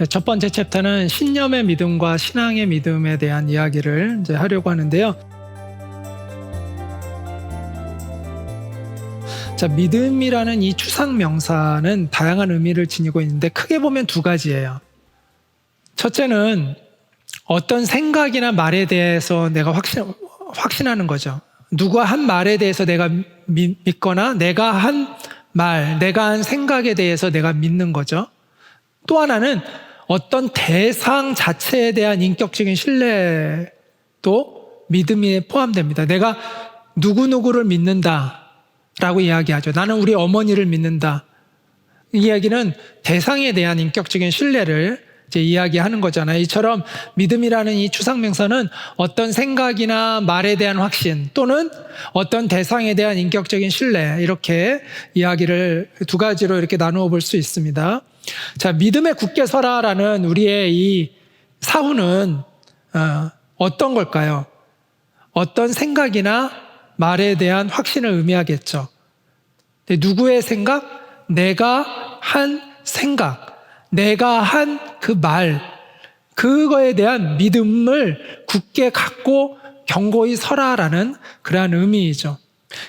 첫 번째 챕터는 신념의 믿음과 신앙의 믿음에 대한 이야기를 이제 하려고 하는데요. 자, 믿음이라는 이 추상 명사는 다양한 의미를 지니고 있는데 크게 보면 두 가지예요. 첫째는 어떤 생각이나 말에 대해서 내가 확신하는 거죠. 누가 한 말에 대해서 내가 믿거나 내가 한 말, 내가 한 생각에 대해서 내가 믿는 거죠. 또 하나는 어떤 대상 자체에 대한 인격적인 신뢰도 믿음에 포함됩니다. 내가 누구누구를 믿는다라고 이야기하죠. 나는 우리 어머니를 믿는다. 이 이야기는 대상에 대한 인격적인 신뢰를 이제 이야기하는 거잖아요. 이처럼 믿음이라는 이 추상명사는 어떤 생각이나 말에 대한 확신 또는 어떤 대상에 대한 인격적인 신뢰, 이렇게 이야기를 두 가지로 이렇게 나누어 볼 수 있습니다. 자, 믿음에 굳게 서라라는 우리의 이 사후는 어떤 걸까요? 어떤 생각이나 말에 대한 확신을 의미하겠죠. 누구의 생각? 내가 한 생각. 내가 한 그 말, 그거에 대한 믿음을 굳게 갖고 견고히 서라라는 그러한 의미이죠.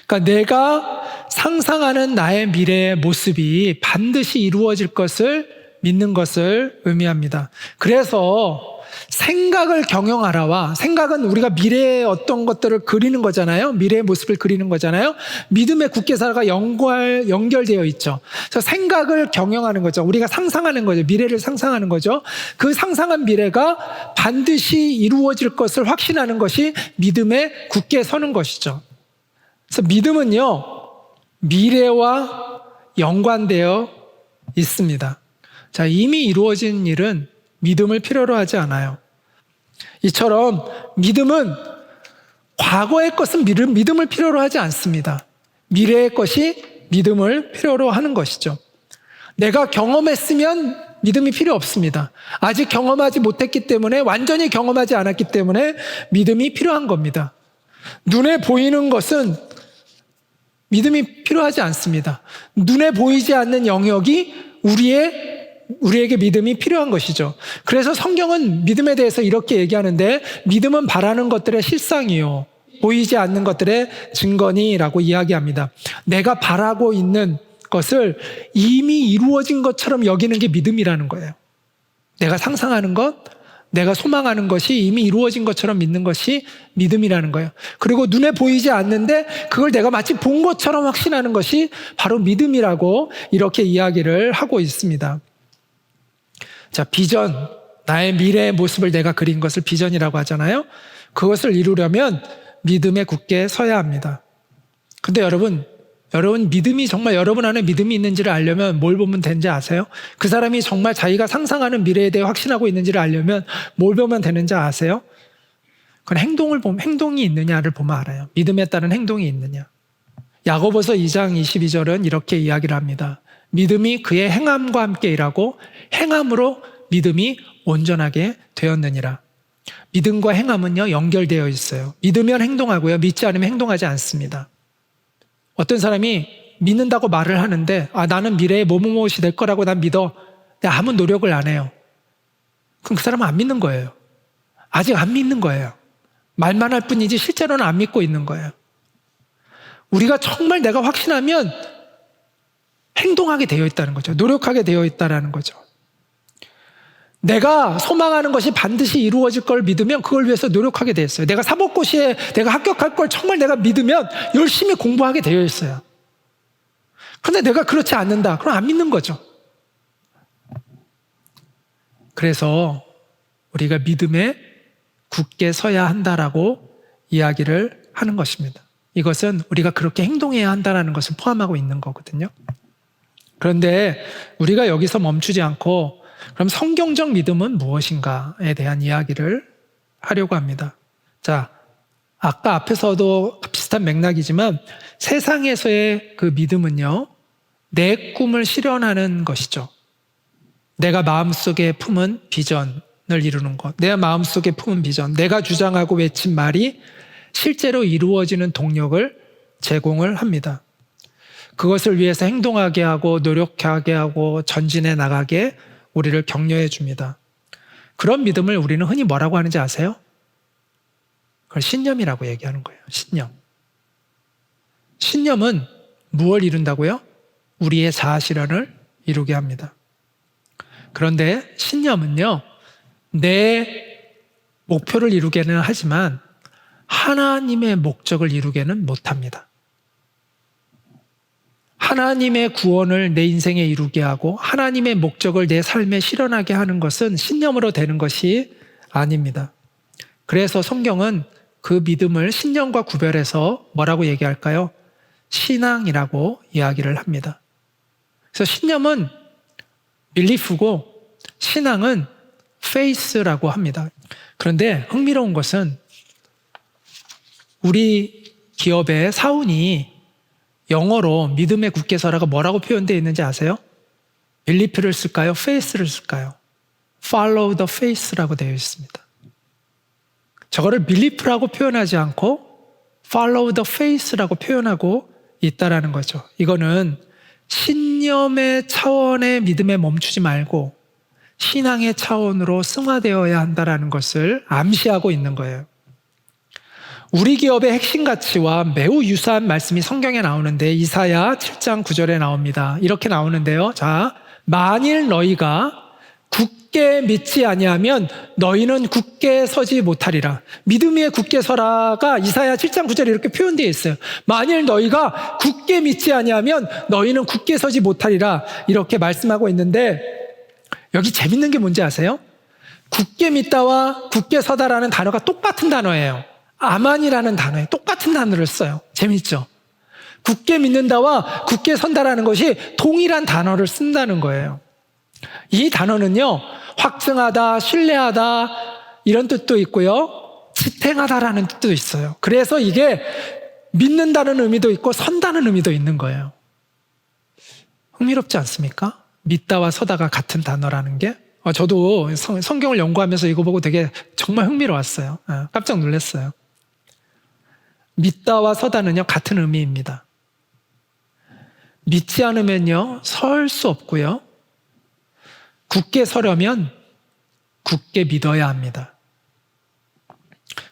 그러니까 내가 상상하는 나의 미래의 모습이 반드시 이루어질 것을 믿는 것을 의미합니다. 그래서 생각을 경영하라와, 생각은 우리가 미래의 어떤 것들을 그리는 거잖아요. 미래의 모습을 그리는 거잖아요. 믿음의 굳게 살아가 연결되어 있죠. 그래서 생각을 경영하는 거죠. 우리가 상상하는 거죠. 미래를 상상하는 거죠. 그 상상한 미래가 반드시 이루어질 것을 확신하는 것이 믿음에 굳게 서는 것이죠. 그래서 믿음은요, 미래와 연관되어 있습니다. 자, 이미 이루어진 일은 믿음을 필요로 하지 않아요. 이처럼 믿음은 과거의 것은 믿음을 필요로 하지 않습니다. 미래의 것이 믿음을 필요로 하는 것이죠. 내가 경험했으면 믿음이 필요 없습니다. 아직 경험하지 못했기 때문에, 완전히 경험하지 않았기 때문에 믿음이 필요한 겁니다. 눈에 보이는 것은 믿음이 필요하지 않습니다. 눈에 보이지 않는 영역이 우리에게 믿음이 필요한 것이죠. 그래서 성경은 믿음에 대해서 이렇게 얘기하는데, 믿음은 바라는 것들의 실상이요, 보이지 않는 것들의 증거니라고 이야기합니다. 내가 바라고 있는 것을 이미 이루어진 것처럼 여기는 게 믿음이라는 거예요. 내가 상상하는 것, 내가 소망하는 것이 이미 이루어진 것처럼 믿는 것이 믿음이라는 거예요. 그리고 눈에 보이지 않는데 그걸 내가 마치 본 것처럼 확신하는 것이 바로 믿음이라고 이렇게 이야기를 하고 있습니다. 자, 비전, 나의 미래의 모습을 내가 그린 것을 비전이라고 하잖아요. 그것을 이루려면 믿음에 굳게 서야 합니다. 근데 여러분 믿음이 정말 여러분 안에 믿음이 있는지를 알려면 뭘 보면 되는지 아세요? 그 사람이 정말 자기가 상상하는 미래에 대해 확신하고 있는지를 알려면 뭘 보면 되는지 아세요? 그건 행동이 있느냐를 보면 알아요. 믿음에 따른 행동이 있느냐. 야고보서 2장 22절은 이렇게 이야기를 합니다. 믿음이 그의 행함과 함께 일하고 행함으로 믿음이 온전하게 되었느니라. 믿음과 행함은요, 연결되어 있어요. 믿으면 행동하고요, 믿지 않으면 행동하지 않습니다. 어떤 사람이 믿는다고 말을 하는데, 나는 미래에 뭐뭐무엇이 될 거라고 난 믿어. 근데 아무 노력을 안 해요. 그럼 그 사람은 안 믿는 거예요. 아직 안 믿는 거예요. 말만 할 뿐이지 실제로는 안 믿고 있는 거예요. 우리가 정말 내가 확신하면 행동하게 되어 있다는 거죠. 노력하게 되어 있다는 거죠. 내가 소망하는 것이 반드시 이루어질 걸 믿으면 그걸 위해서 노력하게 되어 있어요. 내가 사법고시에 내가 합격할 걸 정말 내가 믿으면 열심히 공부하게 되어 있어요. 그런데 내가 그렇지 않는다. 그럼 안 믿는 거죠. 그래서 우리가 믿음에 굳게 서야 한다라고 이야기를 하는 것입니다. 이것은 우리가 그렇게 행동해야 한다는 것을 포함하고 있는 거거든요. 그런데 우리가 여기서 멈추지 않고, 그럼 성경적 믿음은 무엇인가에 대한 이야기를 하려고 합니다. 자, 아까 앞에서도 비슷한 맥락이지만 세상에서의 그 믿음은요, 내 꿈을 실현하는 것이죠. 내가 마음속에 품은 비전을 이루는 것, 내 마음속에 품은 비전, 내가 주장하고 외친 말이 실제로 이루어지는 동력을 제공을 합니다. 그것을 위해서 행동하게 하고 노력하게 하고 전진해 나가게 우리를 격려해 줍니다. 그런 믿음을 우리는 흔히 뭐라고 하는지 아세요? 그걸 신념이라고 얘기하는 거예요. 신념. 신념은 무엇을 이룬다고요? 우리의 자아 실현을 이루게 합니다. 그런데 신념은요, 내 목표를 이루게는 하지만 하나님의 목적을 이루게는 못합니다. 하나님의 구원을 내 인생에 이루게 하고 하나님의 목적을 내 삶에 실현하게 하는 것은 신념으로 되는 것이 아닙니다. 그래서 성경은 그 믿음을 신념과 구별해서 뭐라고 얘기할까요? 신앙이라고 이야기를 합니다. 그래서 신념은 belief고 신앙은 faith라고 합니다. 그런데 흥미로운 것은 우리 기업의 사운이 영어로 믿음에 굳게 서라가 뭐라고 표현되어 있는지 아세요? belief를 쓸까요? faith를 쓸까요? follow the faith라고 되어 있습니다. 저거를 belief라고 표현하지 않고 follow the faith라고 표현하고 있다라는 거죠. 이거는 신념의 차원의 믿음에 멈추지 말고 신앙의 차원으로 승화되어야 한다는 것을 암시하고 있는 거예요. 우리 기업의 핵심 가치와 매우 유사한 말씀이 성경에 나오는데 이사야 7장 9절에 나옵니다. 이렇게 나오는데요. 자, 만일 너희가 굳게 믿지 아니하면 너희는 굳게 서지 못하리라. 믿음 위에 굳게 서라가 이사야 7장 9절에 이렇게 표현되어 있어요. 만일 너희가 굳게 믿지 아니하면 너희는 굳게 서지 못하리라. 이렇게 말씀하고 있는데 여기 재밌는 게 뭔지 아세요? 굳게 믿다와 굳게 서다라는 단어가 똑같은 단어예요. 아만이라는 단어에 똑같은 단어를 써요. 재밌죠? 굳게 믿는다와 굳게 선다라는 것이 동일한 단어를 쓴다는 거예요. 이 단어는요, 확증하다, 신뢰하다 이런 뜻도 있고요, 지탱하다라는 뜻도 있어요. 그래서 이게 믿는다는 의미도 있고 선다는 의미도 있는 거예요. 흥미롭지 않습니까? 믿다와 서다가 같은 단어라는 게. 저도 성경을 연구하면서 이거 보고 되게 정말 흥미로웠어요. 깜짝 놀랐어요. 믿다와 서다는요, 같은 의미입니다. 믿지 않으면요, 설 수 없고요. 굳게 서려면 굳게 믿어야 합니다.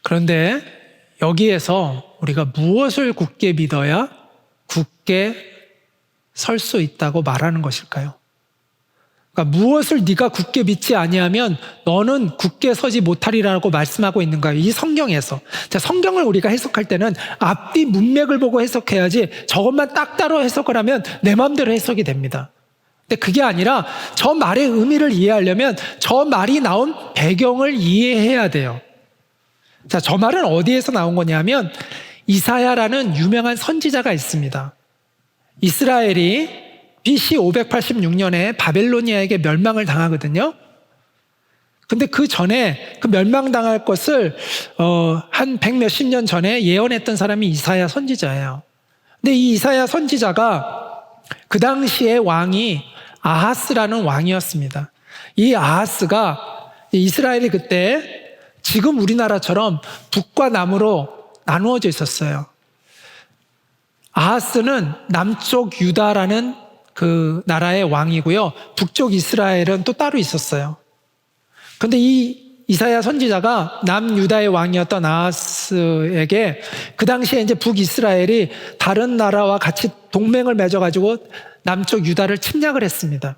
그런데 여기에서 우리가 무엇을 굳게 믿어야 굳게 설 수 있다고 말하는 것일까요? 그러니까 무엇을 네가 굳게 믿지 아니하면 너는 굳게 서지 못하리라고 말씀하고 있는 거예요. 이 성경에서. 자, 성경을 우리가 해석할 때는 앞뒤 문맥을 보고 해석해야지 저것만 딱 따로 해석을 하면 내 마음대로 해석이 됩니다. 근데 그게 아니라 저 말의 의미를 이해하려면 저 말이 나온 배경을 이해해야 돼요. 자, 저 말은 어디에서 나온 거냐면 이사야라는 유명한 선지자가 있습니다. 이스라엘이 BC 586년에 바벨로니아에게 멸망을 당하거든요. 근데 그 전에 그 멸망당할 것을 한 100몇십 년 전에 예언했던 사람이 이사야 선지자예요. 근데 이 이사야 선지자가 그 당시에 왕이 아하스라는 왕이었습니다. 이 아하스가 이스라엘이 그때 지금 우리나라처럼 북과 남으로 나누어져 있었어요. 아하스는 남쪽 유다라는 그 나라의 왕이고요. 북쪽 이스라엘은 또 따로 있었어요. 그런데 이 이사야 선지자가 남유다의 왕이었던 아하스에게 그 당시에 이제 북이스라엘이 다른 나라와 같이 동맹을 맺어가지고 남쪽 유다를 침략을 했습니다.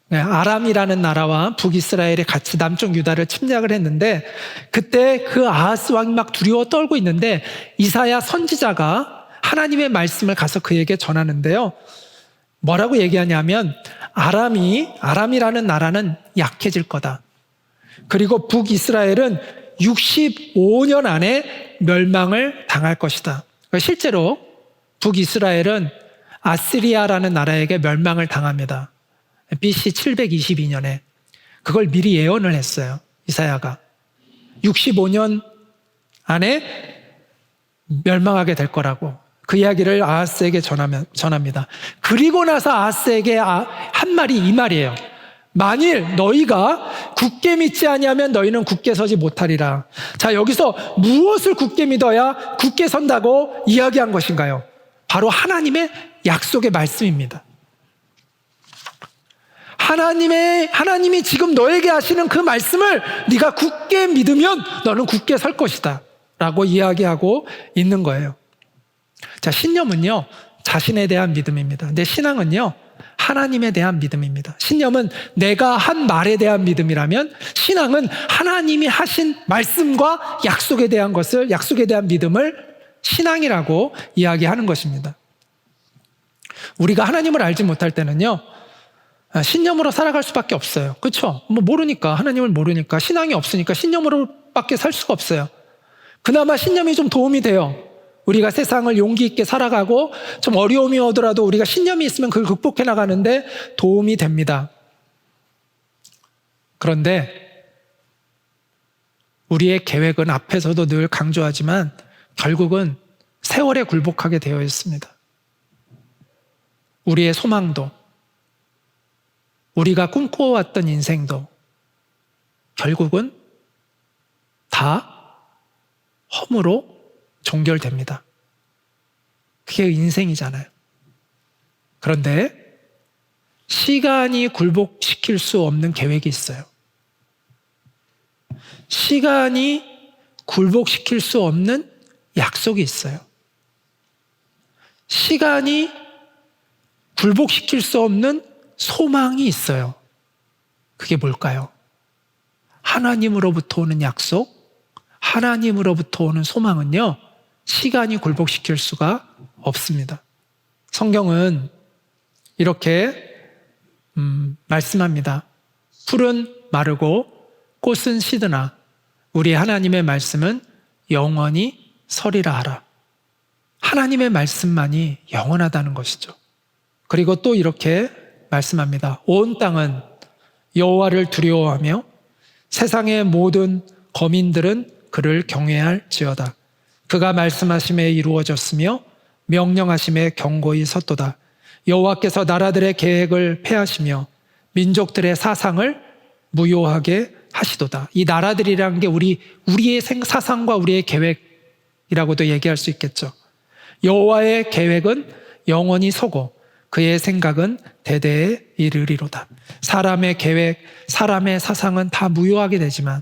네, 아람이라는 나라와 북이스라엘이 같이 남쪽 유다를 침략을 했는데 그때 그 아하스 왕이 막 두려워 떨고 있는데 이사야 선지자가 하나님의 말씀을 가서 그에게 전하는데요. 뭐라고 얘기하냐면 아람이라는 나라는 약해질 거다. 그리고 북이스라엘은 65년 안에 멸망을 당할 것이다. 실제로 북이스라엘은 아시리아라는 나라에게 멸망을 당합니다. BC 722년에. 그걸 미리 예언을 했어요. 이사야가. 65년 안에 멸망하게 될 거라고. 그 이야기를 아하스에게 전합니다. 그리고 나서 아하스에게 한 말이 이 말이에요. 만일 너희가 굳게 믿지 아니하면 너희는 굳게 서지 못하리라. 자, 여기서 무엇을 굳게 믿어야 굳게 선다고 이야기한 것인가요? 바로 하나님의 약속의 말씀입니다. 하나님이 지금 너에게 하시는 그 말씀을 네가 굳게 믿으면 너는 굳게 설 것이다 라고 이야기하고 있는 거예요. 자, 신념은요 자신에 대한 믿음입니다. 근데 신앙은요 하나님에 대한 믿음입니다. 신념은 내가 한 말에 대한 믿음이라면, 신앙은 하나님이 하신 말씀과 약속에 대한 믿음을 신앙이라고 이야기하는 것입니다. 우리가 하나님을 알지 못할 때는요 신념으로 살아갈 수밖에 없어요. 그렇죠? 모르니까, 하나님을 모르니까, 신앙이 없으니까 신념으로밖에 살 수가 없어요. 그나마 신념이 좀 도움이 돼요. 우리가 세상을 용기 있게 살아가고 좀 어려움이 오더라도 우리가 신념이 있으면 그걸 극복해 나가는데 도움이 됩니다. 그런데 우리의 계획은 앞에서도 늘 강조하지만 결국은 세월에 굴복하게 되어 있습니다. 우리의 소망도, 우리가 꿈꿔왔던 인생도 결국은 다 허무로 종결됩니다. 그게 인생이잖아요. 그런데 시간이 굴복시킬 수 없는 계획이 있어요. 시간이 굴복시킬 수 없는 약속이 있어요. 시간이 굴복시킬 수 없는 소망이 있어요. 그게 뭘까요? 하나님으로부터 오는 약속, 하나님으로부터 오는 소망은요 시간이 굴복시킬 수가 없습니다. 성경은 이렇게 말씀합니다. 풀은 마르고 꽃은 시드나 우리 하나님의 말씀은 영원히 서리라 하라. 하나님의 말씀만이 영원하다는 것이죠. 그리고 또 이렇게 말씀합니다. 온 땅은 여호와를 두려워하며 세상의 모든 거민들은 그를 경외할지어다. 그가 말씀하심에 이루어졌으며 명령하심에 경고히 섰도다. 여호와께서 나라들의 계획을 폐하시며 민족들의 사상을 무효하게 하시도다. 이 나라들이라는 게 우리의 사상과 우리의 계획이라고도 얘기할 수 있겠죠. 여호와의 계획은 영원히 서고 그의 생각은 대대에 이르리로다. 사람의 계획, 사람의 사상은 다 무효하게 되지만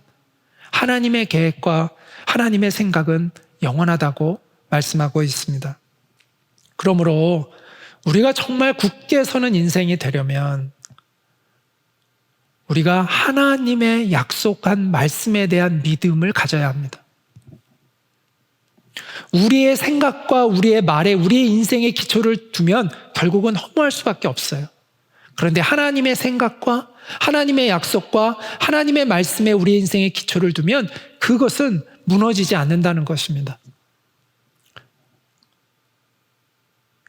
하나님의 계획과 하나님의 생각은 영원하다고 말씀하고 있습니다. 그러므로 우리가 정말 굳게 서는 인생이 되려면 우리가 하나님의 약속한 말씀에 대한 믿음을 가져야 합니다. 우리의 생각과 우리의 말에 우리의 인생의 기초를 두면 결국은 허무할 수밖에 없어요. 그런데 하나님의 생각과 하나님의 약속과 하나님의 말씀에 우리의 인생의 기초를 두면 그것은 무너지지 않는다는 것입니다.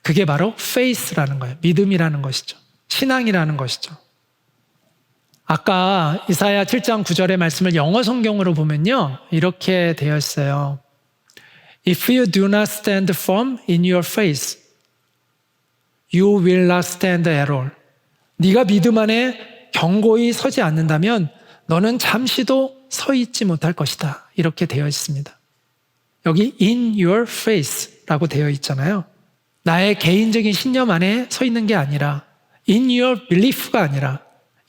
그게 바로 faith라는 거예요. 믿음이라는 것이죠. 신앙이라는 것이죠. 아까 이사야 7장 9절의 말씀을 영어 성경으로 보면요 이렇게 되어 있어요. If you do not stand firm in your faith, you will not stand at all. 네가 믿음 안에 견고히 서지 않는다면 너는 잠시도 서 있지 못할 것이다. 이렇게 되어 있습니다. 여기 in your faith라고 되어 있잖아요. 나의 개인적인 신념 안에 서 있는 게 아니라 in your belief가 아니라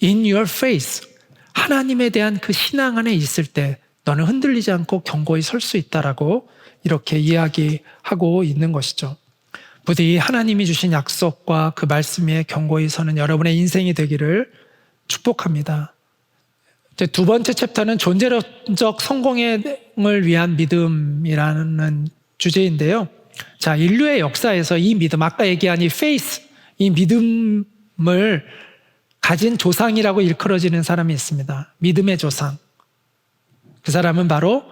in your faith, 하나님에 대한 그 신앙 안에 있을 때 너는 흔들리지 않고 견고히 설 수 있다라고 이렇게 이야기하고 있는 것이죠. 부디 하나님이 주신 약속과 그 말씀에 견고히 서는 여러분의 인생이 되기를 축복합니다. 이제 두 번째 챕터는 존재론적 성공을 위한 믿음이라는 주제인데요. 자, 인류의 역사에서 이 믿음, 아까 얘기한 이 faith, 이 믿음을 가진 조상이라고 일컬어지는 사람이 있습니다. 믿음의 조상. 그 사람은 바로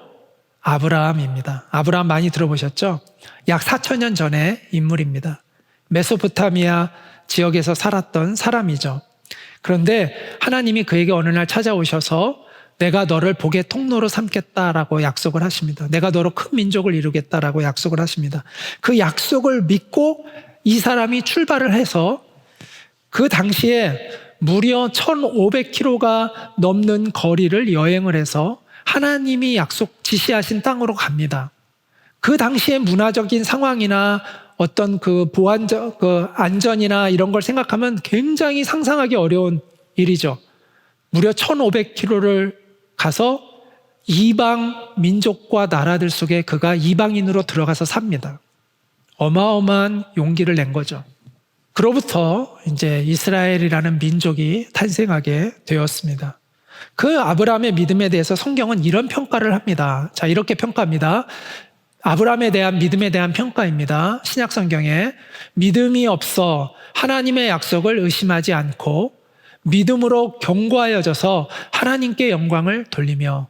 아브라함입니다. 아브라함 많이 들어보셨죠? 약 4,000년 전의 인물입니다. 메소포타미아 지역에서 살았던 사람이죠. 그런데 하나님이 그에게 어느 날 찾아오셔서 내가 너를 복의 통로로 삼겠다라고 약속을 하십니다. 내가 너로 큰 민족을 이루겠다라고 약속을 하십니다. 그 약속을 믿고 이 사람이 출발을 해서 그 당시에 무려 1,500km가 넘는 거리를 여행을 해서 하나님이 지시하신 땅으로 갑니다. 그 당시의 문화적인 상황이나 어떤 그 안전이나 이런 걸 생각하면 굉장히 상상하기 어려운 일이죠. 무려 1500km를 가서 이방 민족과 나라들 속에 그가 이방인으로 들어가서 삽니다. 어마어마한 용기를 낸 거죠. 그로부터 이제 이스라엘이라는 민족이 탄생하게 되었습니다. 그 아브라함의 믿음에 대해서 성경은 이런 평가를 합니다. 자, 이렇게 평가합니다. 아브라함에 대한 믿음에 대한 평가입니다. 신약 성경에 믿음이 없어 하나님의 약속을 의심하지 않고 믿음으로 견고하여져서 하나님께 영광을 돌리며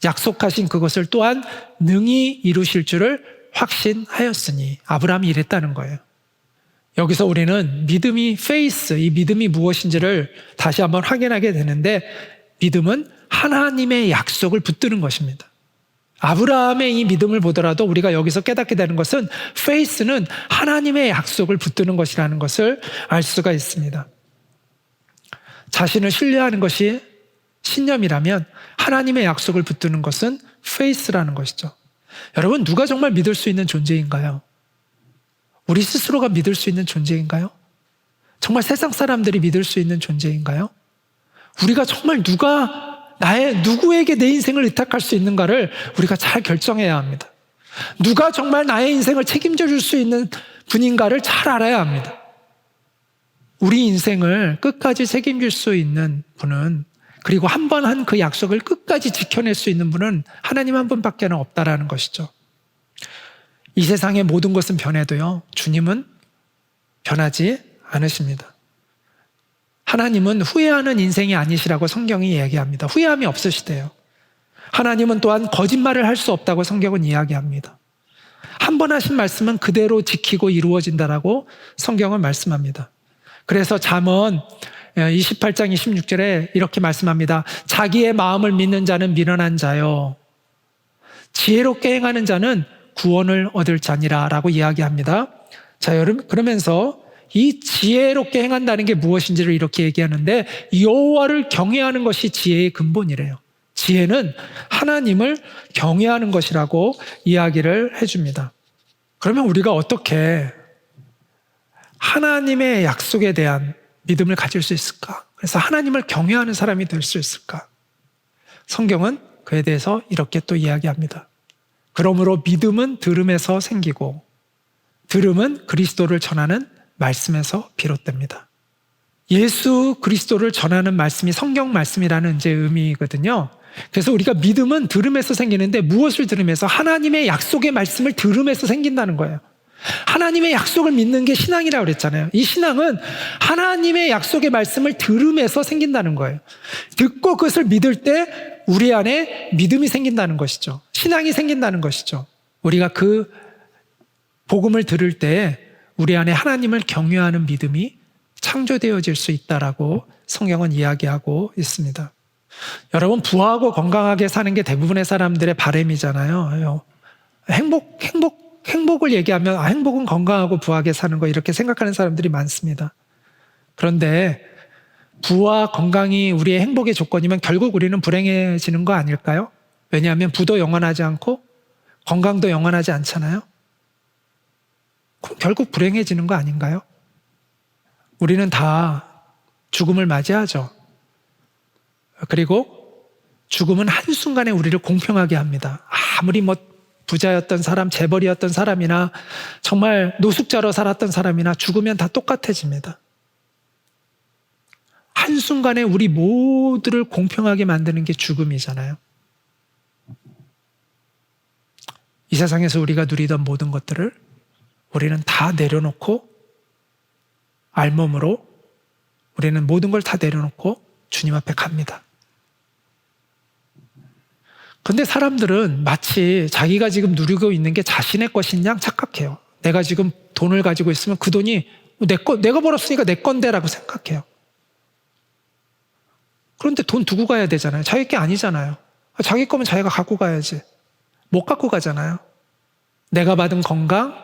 약속하신 그것을 또한 능히 이루실 줄을 확신하였으니, 아브라함이 이랬다는 거예요. 여기서 우리는 믿음이 faith, 이 믿음이 무엇인지를 다시 한번 확인하게 되는데, 믿음은 하나님의 약속을 붙드는 것입니다. 아브라함의 이 믿음을 보더라도 우리가 여기서 깨닫게 되는 것은 faith는 하나님의 약속을 붙드는 것이라는 것을 알 수가 있습니다. 자신을 신뢰하는 것이 신념이라면 하나님의 약속을 붙드는 것은 faith라는 것이죠. 여러분, 누가 정말 믿을 수 있는 존재인가요? 우리 스스로가 믿을 수 있는 존재인가요? 정말 세상 사람들이 믿을 수 있는 존재인가요? 우리가 정말 누구에게 내 인생을 의탁할 수 있는가를 우리가 잘 결정해야 합니다. 누가 정말 나의 인생을 책임져 줄 수 있는 분인가를 잘 알아야 합니다. 우리 인생을 끝까지 책임질 수 있는 분은, 그리고 한 번 한 그 약속을 끝까지 지켜낼 수 있는 분은 하나님 한 분밖에 없다라는 것이죠. 이 세상의 모든 것은 변해도요, 주님은 변하지 않으십니다. 하나님은 후회하는 인생이 아니시라고 성경이 얘기합니다. 후회함이 없으시대요. 하나님은 또한 거짓말을 할 수 없다고 성경은 이야기합니다. 한 번 하신 말씀은 그대로 지키고 이루어진다라고 성경은 말씀합니다. 그래서 잠언 28장 26절에 이렇게 말씀합니다. 자기의 마음을 믿는 자는 미련한 자요, 지혜롭게 행하는 자는 구원을 얻을 자니라 라고 이야기합니다. 자, 여러분, 그러면서 이 지혜롭게 행한다는 게 무엇인지를 이렇게 얘기하는데, 여호와를 경외하는 것이 지혜의 근본이래요. 지혜는 하나님을 경외하는 것이라고 이야기를 해줍니다. 그러면 우리가 어떻게 하나님의 약속에 대한 믿음을 가질 수 있을까? 그래서 하나님을 경외하는 사람이 될 수 있을까? 성경은 그에 대해서 이렇게 또 이야기합니다. 그러므로 믿음은 들음에서 생기고 들음은 그리스도를 전하는 말씀에서 비롯됩니다. 예수 그리스도를 전하는 말씀이 성경 말씀이라는 이제 의미거든요. 그래서 우리가 믿음은 들음에서 생기는데, 무엇을 들으면서? 하나님의 약속의 말씀을 들음에서 생긴다는 거예요. 하나님의 약속을 믿는 게 신앙이라고 그랬잖아요. 이 신앙은 하나님의 약속의 말씀을 들음에서 생긴다는 거예요. 듣고 그것을 믿을 때 우리 안에 믿음이 생긴다는 것이죠. 신앙이 생긴다는 것이죠. 우리가 그 복음을 들을 때 우리 안에 하나님을 경외하는 믿음이 창조되어질 수 있다라고 성경은 이야기하고 있습니다. 여러분, 부하고 건강하게 사는 게 대부분의 사람들의 바람이잖아요. 행복을 얘기하면 행복은 건강하고 부하게 사는 거, 이렇게 생각하는 사람들이 많습니다. 그런데 부와 건강이 우리의 행복의 조건이면 결국 우리는 불행해지는 거 아닐까요? 왜냐하면 부도 영원하지 않고 건강도 영원하지 않잖아요. 그럼 결국 불행해지는 거 아닌가요? 우리는 다 죽음을 맞이하죠. 그리고 죽음은 한순간에 우리를 공평하게 합니다. 아무리 부자였던 사람, 재벌이었던 사람이나 정말 노숙자로 살았던 사람이나 죽으면 다 똑같아집니다. 한순간에 우리 모두를 공평하게 만드는 게 죽음이잖아요. 이 세상에서 우리가 누리던 모든 것들을 우리는 다 내려놓고, 알몸으로 우리는 모든 걸 다 내려놓고 주님 앞에 갑니다. 그런데 사람들은 마치 자기가 지금 누리고 있는 게 자신의 것인 양 착각해요. 내가 지금 돈을 가지고 있으면 그 돈이 내가 벌었으니까 내 건데라고 생각해요. 그런데 돈 두고 가야 되잖아요. 자기 게 아니잖아요. 자기 거면 자기가 갖고 가야지. 못 갖고 가잖아요. 내가 받은 건강,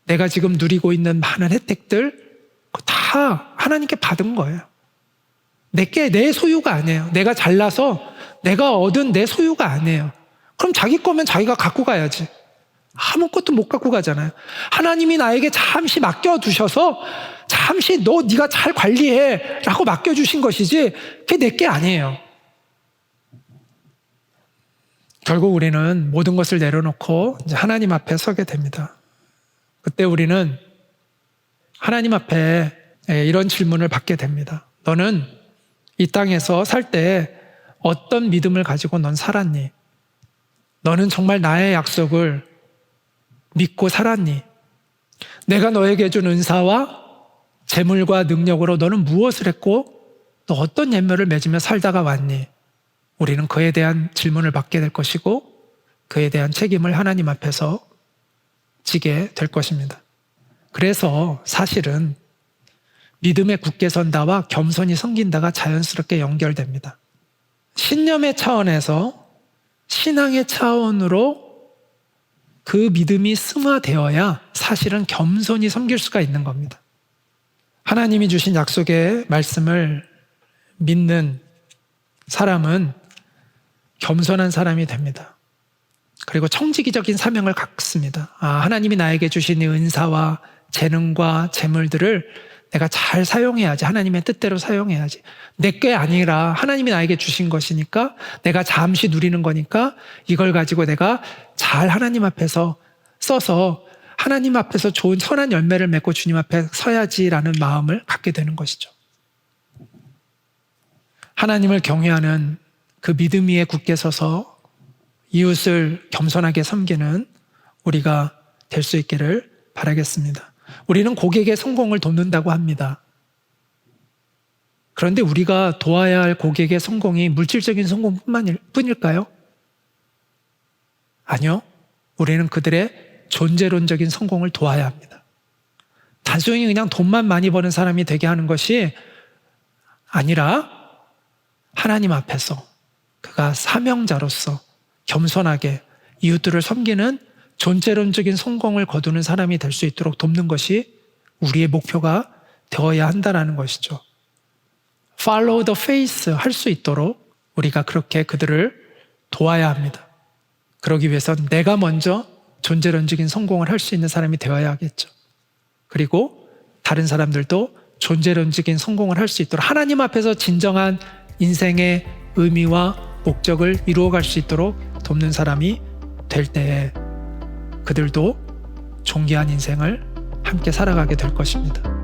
내가 지금 누리고 있는 많은 혜택들, 다 하나님께 받은 거예요. 내 소유가 아니에요. 내가 잘나서 내가 얻은 내 소유가 아니에요. 그럼 자기 거면 자기가 갖고 가야지. 아무것도 못 갖고 가잖아요. 하나님이 나에게 잠시 맡겨두셔서 잠시 네가 잘 관리해 라고 맡겨주신 것이지 그게 내 게 아니에요. 결국 우리는 모든 것을 내려놓고 이제 하나님 앞에 서게 됩니다. 그때 우리는 하나님 앞에 이런 질문을 받게 됩니다. 너는 이 땅에서 살 때 어떤 믿음을 가지고 넌 살았니? 너는 정말 나의 약속을 믿고 살았니? 내가 너에게 준 은사와 재물과 능력으로 너는 무엇을 했고 또 어떤 열매를 맺으며 살다가 왔니? 우리는 그에 대한 질문을 받게 될 것이고 그에 대한 책임을 하나님 앞에서 지게 될 것입니다. 그래서 사실은 믿음에 굳게 선다와 겸손히 섬긴다가 자연스럽게 연결됩니다. 신념의 차원에서 신앙의 차원으로 그 믿음이 승화되어야 사실은 겸손히 섬길 수가 있는 겁니다. 하나님이 주신 약속의 말씀을 믿는 사람은 겸손한 사람이 됩니다. 그리고 청지기적인 사명을 갖습니다. 하나님이 나에게 주신 이 은사와 재능과 재물들을 내가 잘 사용해야지. 하나님의 뜻대로 사용해야지. 내 게 아니라 하나님이 나에게 주신 것이니까 내가 잠시 누리는 거니까 이걸 가지고 내가 잘 하나님 앞에서 써서 하나님 앞에서 좋은 선한 열매를 맺고 주님 앞에 서야지라는 마음을 갖게 되는 것이죠. 하나님을 경외하는 그 믿음 위에 굳게 서서 이웃을 겸손하게 섬기는 우리가 될 수 있기를 바라겠습니다. 우리는 고객의 성공을 돕는다고 합니다. 그런데 우리가 도와야 할 고객의 성공이 물질적인 성공뿐일까요? 아니요. 우리는 그들의 존재론적인 성공을 도와야 합니다. 단순히 그냥 돈만 많이 버는 사람이 되게 하는 것이 아니라 하나님 앞에서 그가 사명자로서 겸손하게 이웃들을 섬기는 존재론적인 성공을 거두는 사람이 될 수 있도록 돕는 것이 우리의 목표가 되어야 한다는 것이죠. Follow the faith 할 수 있도록 우리가 그렇게 그들을 도와야 합니다. 그러기 위해선 내가 먼저 존재론적인 성공을 할 수 있는 사람이 되어야 하겠죠. 그리고 다른 사람들도 존재론적인 성공을 할 수 있도록 하나님 앞에서 진정한 인생의 의미와 목적을 이루어갈 수 있도록 돕는 사람이 될 때에 그들도 존귀한 인생을 함께 살아가게 될 것입니다.